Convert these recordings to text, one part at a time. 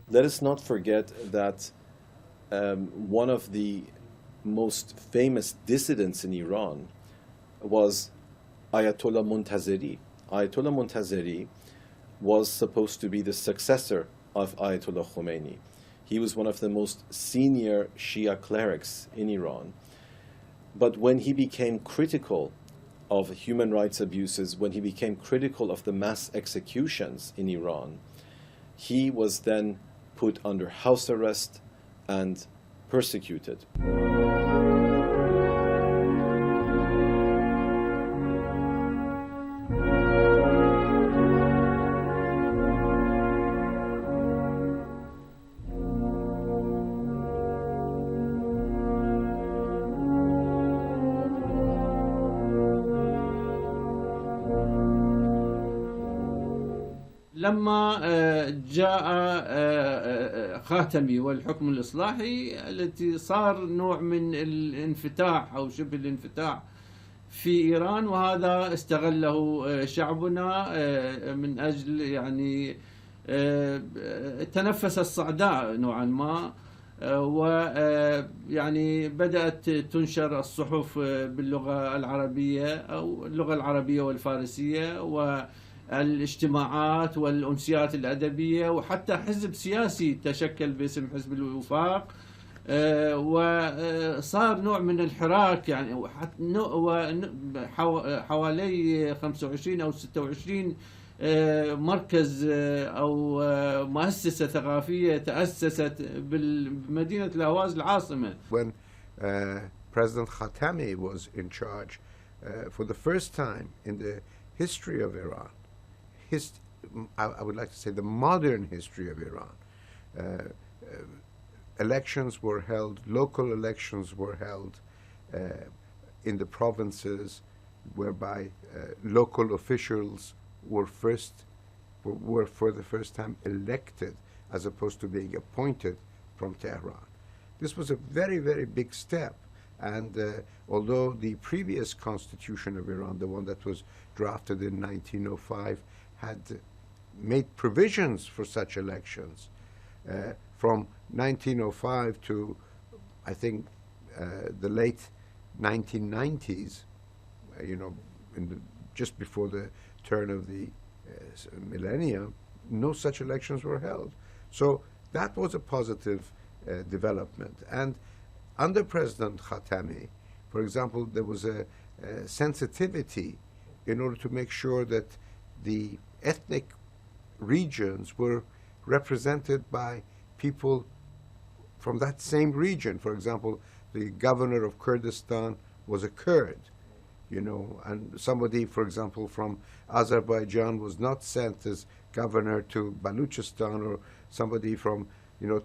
let us not forget that one of the most famous dissidents in Iran was Ayatollah Montazeri. Ayatollah Montazeri was supposed to be the successor of Ayatollah Khomeini. He was one of the most senior Shia clerics in Iran. But when he became critical of human rights abuses, when he became critical of the mass executions in Iran, he was then put under house arrest and persecuted. لما جاء خاتمي والحكم الإصلاحي التي صار نوع من الانفتاح أو شبه الانفتاح في إيران، وهذا استغله شعبنا من أجل يعني تنفس الصعداء نوعا ما، ويعني بدأت تنشر الصحف باللغة العربية أو اللغة العربية والفارسية، والاجتماعات والأمسيات الأدبية، وحتى حزب سياسي تشكل باسم حزب الوفاق، وصار نوع من الحراك يعني حوالي 25 أو 26 مركز أو مؤسسة ثقافية تأسست بمدينة الأهواز العاصمة. When President Khatami was in charge, for the first time in the history of Iran, I would like to say the modern history of Iran, elections were held, local elections were held in the provinces, whereby local officials were for the first time elected as opposed to being appointed from Tehran. This was a very, very big step, and although the previous constitution of Iran, the one that was drafted in 1905, had made provisions for such elections, from 1905 to, I think, the late 1990s, just before the turn of the millennium, no such elections were held. So that was a positive development. And under President Khatami, for example, there was a sensitivity in order to make sure that the ethnic regions were represented by people from that same region. For example, the governor of Kurdistan was a Kurd, and somebody, for example, from Azerbaijan was not sent as governor to Baluchistan, or somebody from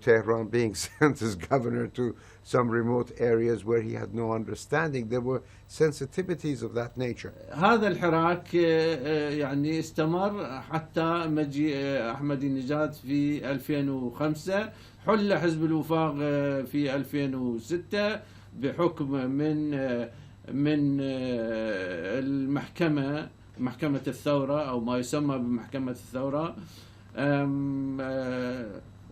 Tehran being sent as governor to some remote areas where he had no understanding. There were sensitivities of that nature. هذا الحراك يعني استمر حتى مجيء أحمد النجاد في 2005. حل حزب الوفاق في 2006 بحكم من محكمة الثورة أو ما يسمى بمحكمة الثورة،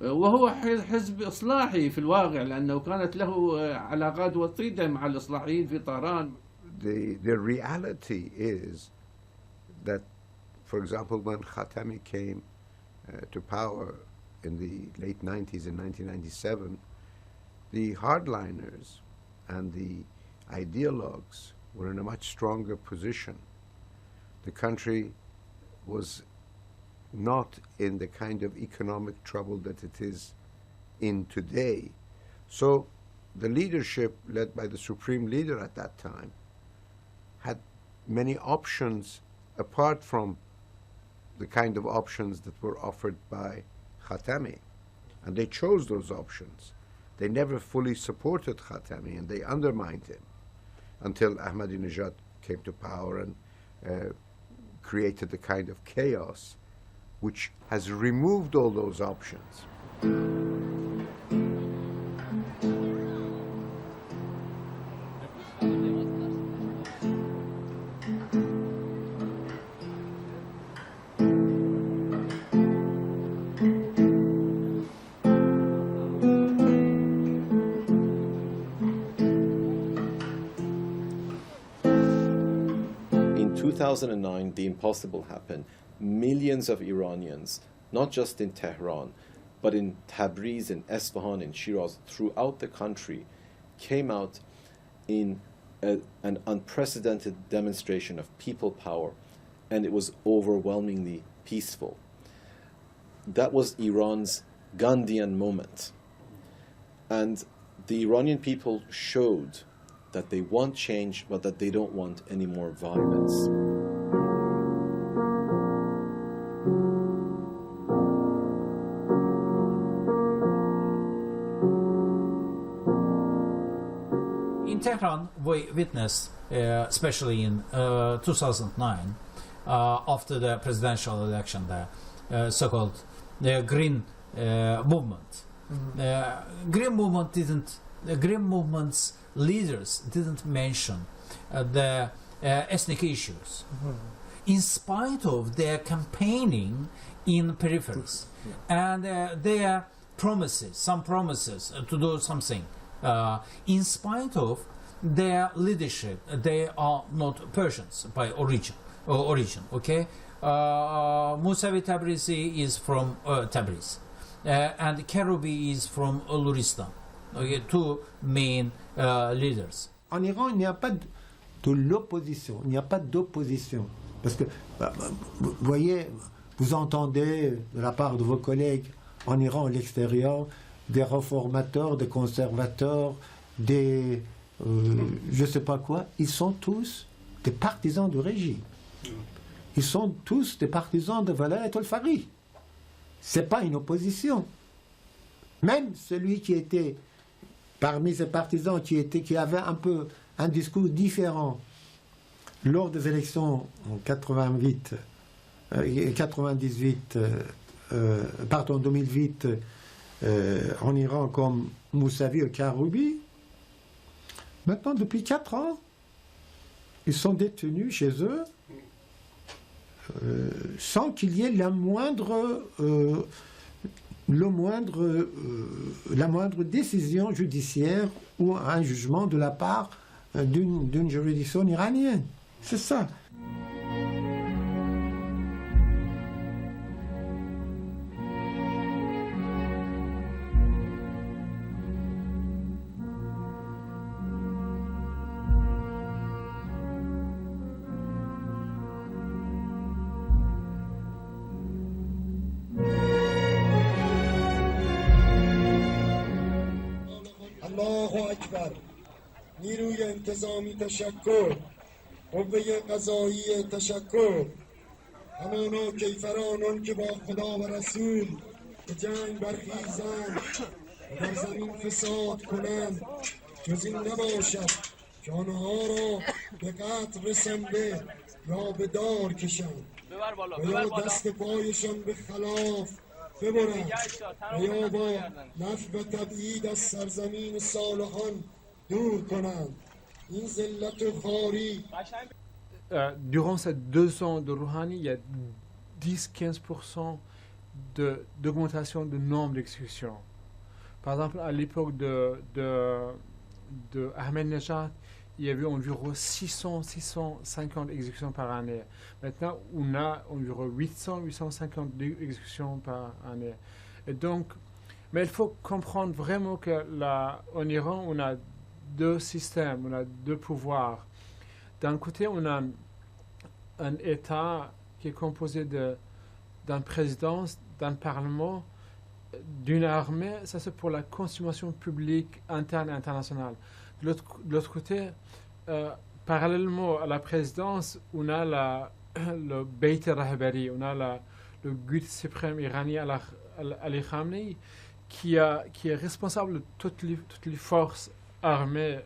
وهو حزب إصلاحي في الواقع لأنه كانت له علاقات وطيدة مع الإصلاحيين في طهران. The reality is that, for example, when Khatami came to power in the late 90s, in 1997, the hardliners and the ideologues were in a much stronger position. The country was not in the kind of economic trouble that it is in today. So the leadership, led by the supreme leader at that time, had many options apart from the kind of options that were offered by Khatami. And they chose those options. They never fully supported Khatami, and they undermined him until Ahmadinejad came to power and created the kind of chaos which has removed all those options. 2009, the impossible happened. Millions of Iranians, not just in Tehran, but in Tabriz, in Esfahan, in Shiraz, throughout the country, came out in an unprecedented demonstration of people power, and it was overwhelmingly peaceful. That was Iran's Gandhian moment. And the Iranian people showed that they want change, but that they don't want any more violence. In Tehran, we witnessed, especially in 2009, after the presidential election, the so-called Green Movement. Green Movement's leaders didn't mention the ethnic issues, in spite of their campaigning in peripheries and their promises, some promises to do something. In spite of their leadership, they are not Persians by origin. Okay, Musavi Tabrizi is from Tabriz, and Keroubi is from Luristan. Okay, two main leaders. En Iran, il n'y a pas de l'opposition, il n'y a pas d'opposition. Parce que, vous voyez, vous entendez de la part de vos collègues en Iran, à l'extérieur, des réformateurs, des conservateurs, des je ne sais pas quoi, ils sont tous des partisans du régime. Ils sont tous des partisans de Walayat al-Faqih. Ce n'est pas une opposition. Même celui qui était parmi ces partisans, qui avait un peu un discours différent lors des élections en 2008, en Iran, comme Moussavi et Keroubi, maintenant, depuis 4 ans, ils sont détenus chez eux sans qu'il y ait la moindre décision judiciaire ou un jugement de la part d'une juridiction iranienne. C'est ça. نیروی انتظامی تشکر، قوه قضایی تشکر، همانا کیفرانان که با خدا و رسول به جنگ برخیزند و در زمین فساد کنند، جز این نباشد که آنها را به قتل رسانده یا به دار کشند و یا دست پایشان به خلاف ببرند و یا با نفی و تبعید از سرزمین صالحان دور کنند. این ذلت و خواری. Durant ces 2 ans de Rouhani, il y a 10-15% d'augmentation du nombre d'exécutions. Par exemple, à l'époque de Ahmadinejad, il y avait environ 600-650 exécutions par année. Maintenant, on a environ 800-850 exécutions par année. Et donc, mais il faut comprendre vraiment que en Iran, on a 2 systèmes, on a 2 pouvoirs. D'un côté, on a un État qui est composé d'un président, d'un parlement, d'une armée. Ça, c'est pour la consommation publique interne et internationale. De l'autre côté, parallèlement à la présidence, on a le Beit Rahbari, on a le guide suprême iranien Ali Khamenei, qui est responsable de toutes les forces armées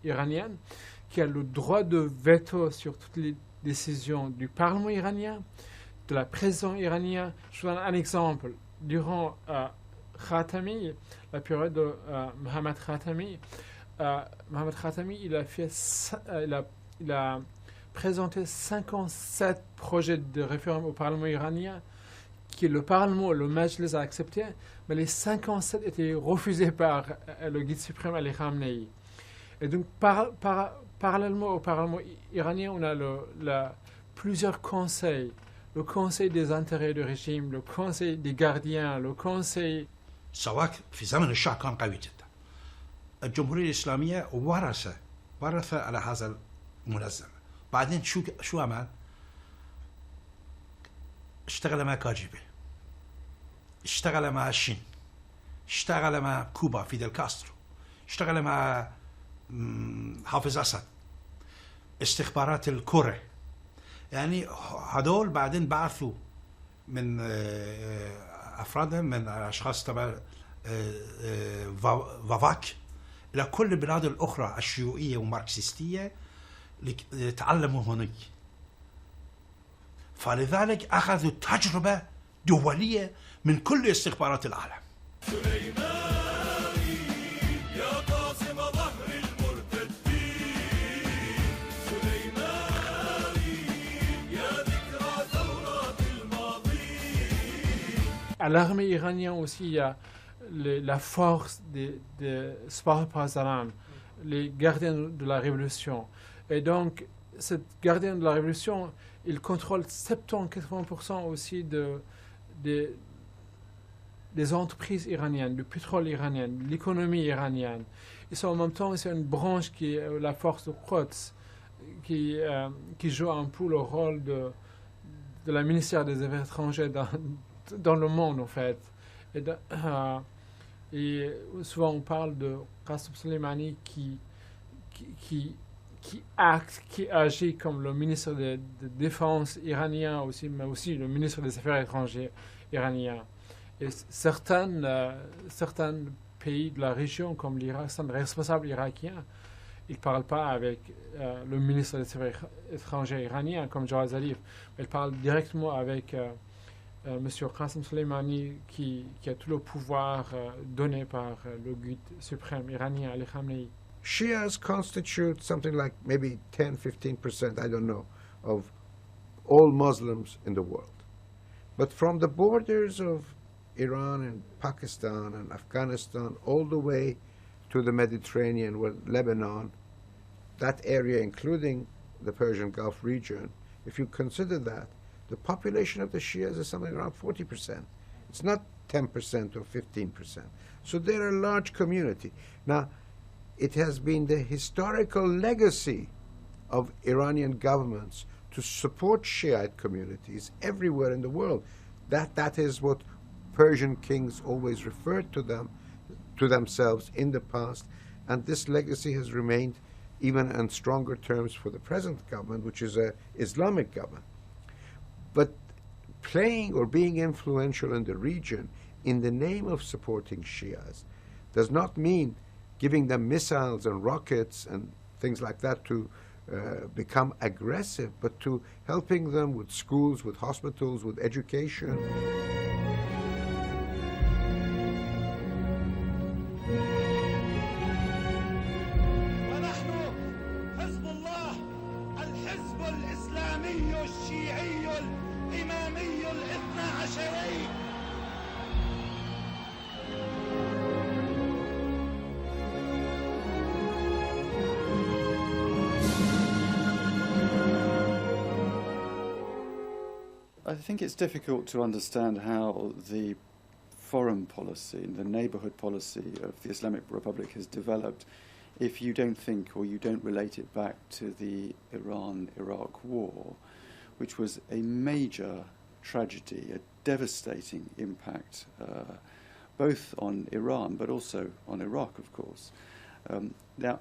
iraniennes, qui a le droit de veto sur toutes les décisions du Parlement iranien, de la présidence iranienne. Je vous donne un exemple. Durant Khatami, la période de Mohammad Khatami, il a présenté 57 projets de réforme au Parlement iranien, que le Parlement, le Majlis a accepté, mais les 57 étaient refusés par le guide suprême Ali Khamenei. Et donc, parallèlement au Parlement iranien, on a le plusieurs conseils. Le conseil des intérêts du régime, le conseil des gardiens, le conseil... سواك في زمن الشاه كان قوي جدا. الجمهورية الإسلامية ورث على هذا المنظمة. بعدين شو عمل؟ اشتغل مع كاجيبي، اشتغل مع الشين، اشتغل مع كوبا فيدل كاسترو، اشتغل مع حافظ أسد، استخبارات الكورة. يعني هدول بعدين بعثوا من أفرادهم من أشخاص تبع فافاك إلى كل البلاد الأخرى الشيوعية والماركسيستية ليتعلموا هناك. فلذلك أخذوا تجربة دولية من كل استخبارات العالم. À l'armée iranienne aussi, il y a la force des Spahpazaram, les gardiens de la révolution. Et donc, ces gardiens de la révolution, ils contrôlent 70-80% aussi des entreprises iraniennes, du pétrole iranien, de l'économie iranienne. Ils sont en même temps, c'est une branche qui est la force de Quds, qui joue un peu le rôle de la ministère des Affaires étrangères dans le monde, en fait. Et souvent, on parle de Qasem Soleimani qui agit comme le ministre de Défense iranien aussi, mais aussi le ministre des Affaires étrangères iranien. Et certains pays de la région, comme l'Irak, sont responsables irakiens. Ils ne parlent pas avec le ministre des Affaires étrangères iranien, comme Jawad Zarif, mais ils parlent directement avec Monsieur Qasem Soleimani, qui a tout le pouvoir donné par le guide suprême iranien, Ali Khamenei. Shias constitute something like maybe 10-15%, I don't know, of all Muslims in the world. But from the borders of Iran and Pakistan and Afghanistan all the way to the Mediterranean with Lebanon, that area including the Persian Gulf region, if you consider that, the population of the Shias is something around 40%. It's not 10% or 15%. So they're a large community. Now, it has been the historical legacy of Iranian governments to support Shiite communities everywhere in the world. That is what Persian kings always referred to themselves in the past, and this legacy has remained even in stronger terms for the present government, which is an Islamic government. But playing or being influential in the region in the name of supporting Shias does not mean giving them missiles and rockets and things like that to become aggressive, but to helping them with schools, with hospitals, with education. I think it's difficult to understand how the foreign policy, the neighbourhood policy of the Islamic Republic has developed if you don't think or you don't relate it back to the Iran-Iraq war, which was a major tragedy, a devastating impact, both on Iran but also on Iraq, of course. Now,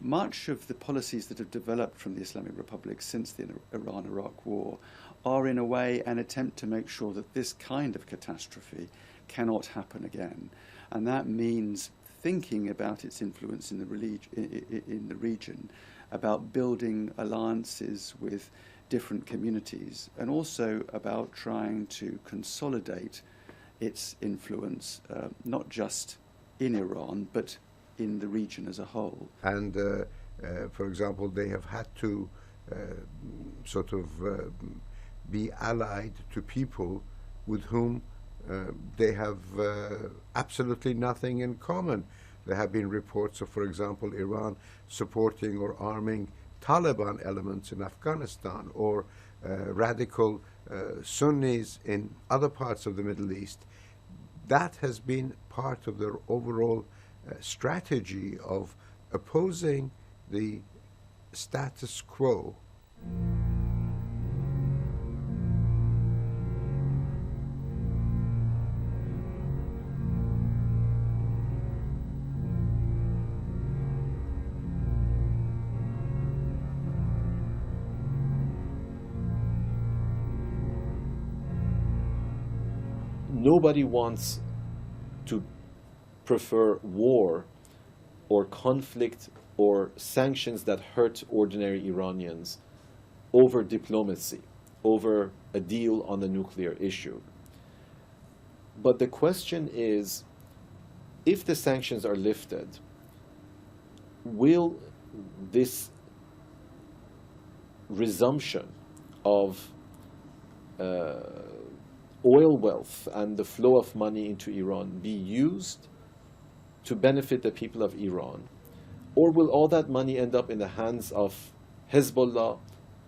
much of the policies that have developed from the Islamic Republic since the Iran-Iraq war are in a way an attempt to make sure that this kind of catastrophe cannot happen again. And that means thinking about its influence in the region, about building alliances with different communities, and also about trying to consolidate its influence, not just in Iran, but in the region as a whole. And, for example, they have had to be allied to people with whom they have absolutely nothing in common. There have been reports of, for example, Iran supporting or arming Taliban elements in Afghanistan, or radical Sunnis in other parts of the Middle East. That has been part of their overall strategy of opposing the status quo. Nobody wants to prefer war or conflict or sanctions that hurt ordinary Iranians over diplomacy, over a deal on the nuclear issue. But the question is, if the sanctions are lifted, will this resumption of oil wealth and the flow of money into Iran be used to benefit the people of Iran? Or will all that money end up in the hands of Hezbollah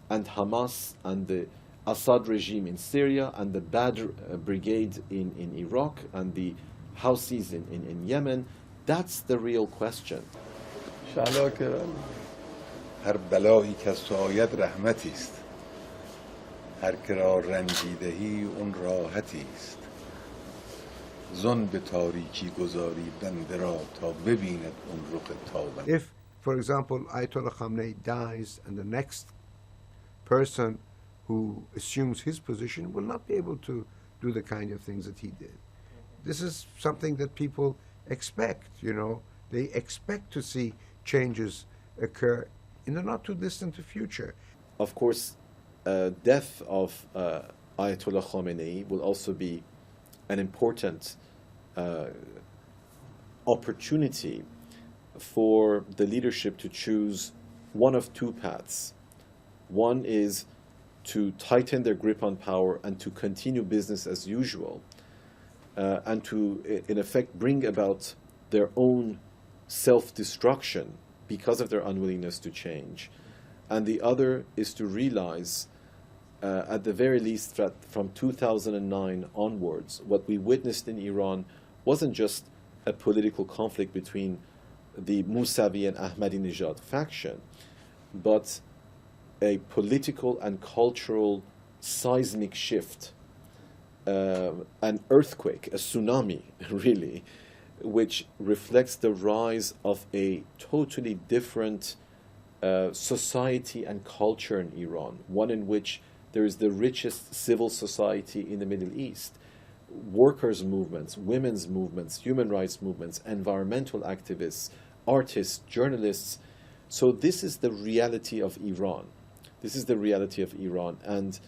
and Hamas and the Assad regime in Syria and the Badr brigade in Iraq and the Houthis in Yemen? That's the real question. هر بلایی که از تو آید رحمتی است، هر که را رنجیدهی اون راحتی است، زن به تاریکی گذاری بنده را تا ببیند اون رخ تابنده. If, for example, Ayatollah Khamenei dies and the next person who assumes his position will not be able to do the kind of things that he did. This is something that people expect, you know. They expect to see changes occur in the not too distant future. Of course, death of Ayatollah Khamenei will also be an important opportunity for the leadership to choose one of two paths. One is to tighten their grip on power and to continue business as usual, and to, in effect, bring about their own self-destruction because of their unwillingness to change. And the other is to realize, at the very least that from 2009 onwards, what we witnessed in Iran wasn't just a political conflict between the Mousavi and Ahmadinejad faction, but a political and cultural seismic shift, an earthquake, a tsunami, really, which reflects the rise of a totally different society and culture in Iran, one in which there is the richest civil society in the Middle East, workers' movements, women's movements, human rights movements, environmental activists, artists, journalists. So this is the reality of Iran. This is the reality of Iran, and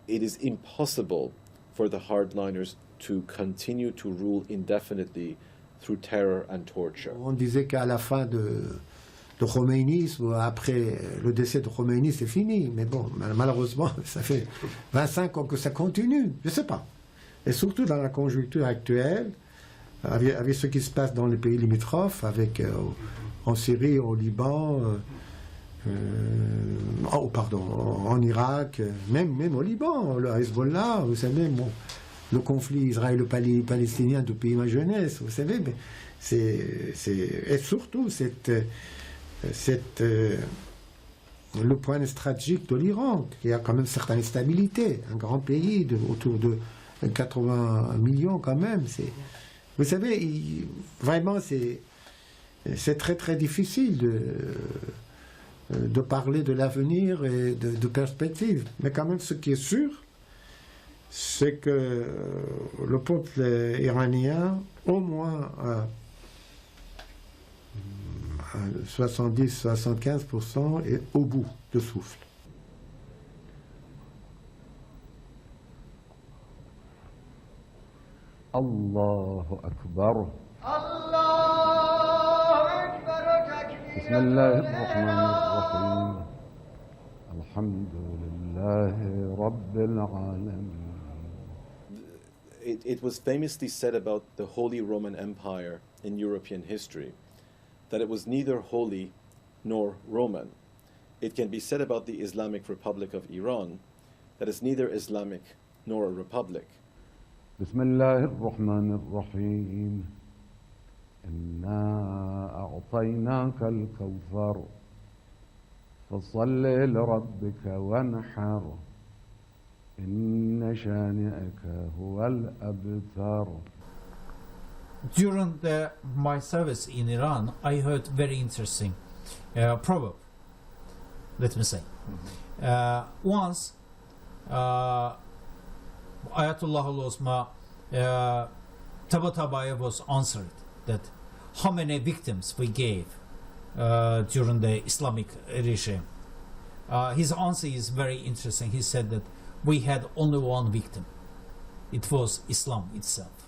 it is impossible for the hardliners to continue to rule indefinitely through terror and torture. On disait qu'à la fin de Khomeini, après le décès de Khomeini, c'est fini. Mais bon, malheureusement, ça fait 25 ans que ça continue. Je ne sais pas. Et surtout dans la conjoncture actuelle, avec ce qui se passe dans les pays limitrophes, avec en Syrie, au Liban, en Irak, même au Liban, le Hezbollah, vous savez, bon, le conflit israélo-palestinien depuis ma jeunesse, vous savez, mais et surtout le point stratégique de l'Iran, qui a quand même certaine stabilité, un grand pays autour de 80 millions quand même. Vous savez, vraiment, c'est très très difficile de parler de l'avenir et de perspectives. Mais quand même, ce qui est sûr, c'est que le peuple iranien, au moins à 70-75%, est au bout de souffle. الله أكبر بسم الله الرحمن الرحيم الحمد لله رب العالمين. It was famously said about the Holy Roman Empire in European history that it was neither holy nor Roman. It can be said about the Islamic Republic of Iran that is neither Islamic nor a republic. بسم الله الرحمن الرحيم إنا أعطيناك الكوثر فصل لربك وانحر إن شانئك هو الأبتر. During my service in Iran, I heard very interesting proverb, let me say. Once, Ayatollah al-Osma Tabatabai was answered that how many victims we gave during the Islamic regime. His answer is very interesting. He said that we had only one victim. It was Islam itself.